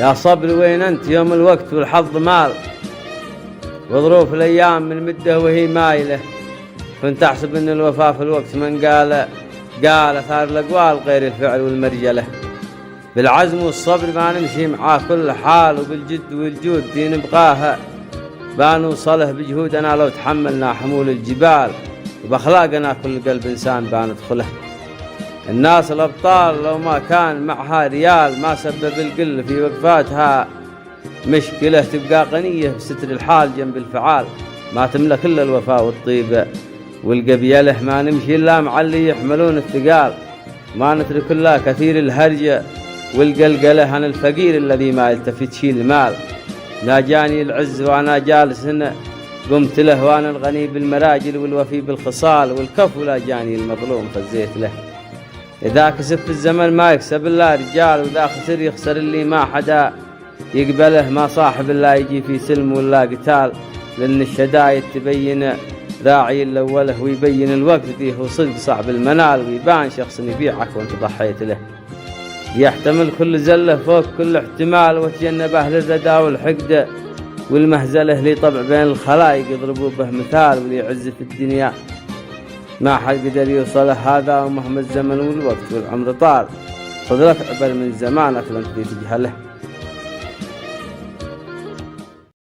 يا صبر وين أنت يوم الوقت والحظ مال، وظروف الأيام من مدة وهي مايلة. كنت أحسب أن الوفاء في الوقت من قال ثار الأقوال غير الفعل والمرجلة. بالعزم والصبر ما نمشي معاه كل حال، وبالجد والجود دي نبغاها بنوصله بجهودنا لو تحملنا حمول الجبال، وبأخلاقنا كل قلب إنسان بندخله. الناس الأبطال لو ما كان معها ريال ما سبب القل في وقفاتها مشكلة، تبقى غنية بستر الحال جنب الفعال، ما تملك إلا الوفاء والطيبة والقبيلة. ما نمشي إلا مع اللي يحملون الثقال، ما نترك إلا كثير الهرجة والقلقلة عن الفقير الذي ما يلتفت شيل المال. لا جاني العز وأنا جالس هنا قمت له، وأنا الغني بالمراجل والوفي بالخصال، والكف لا جاني المظلوم فزيت له. إذا كسب في الزمن ما يكسب إلا رجال، وإذا خسر يخسر اللي ما حدا يقبله، ما صاحب إلا يجي في سلم ولا قتال، لأن الشدايد تبين راعي الأوله، ويبين الوقت فيه وصدق صعب المنال، ويبان شخص يبيعك وانت ضحيت له. يحتمل كل زلة فوق كل احتمال، وتجنب أهل الردى والحقد والمهزلة، لي طبع بين الخلائق يضربوا به مثال، واللي يعز في الدنيا ما حد قدر يوصله هذا، ومهما الزمن والوقت والعمر طال، صدرك عبر من زمانك لن تجهله.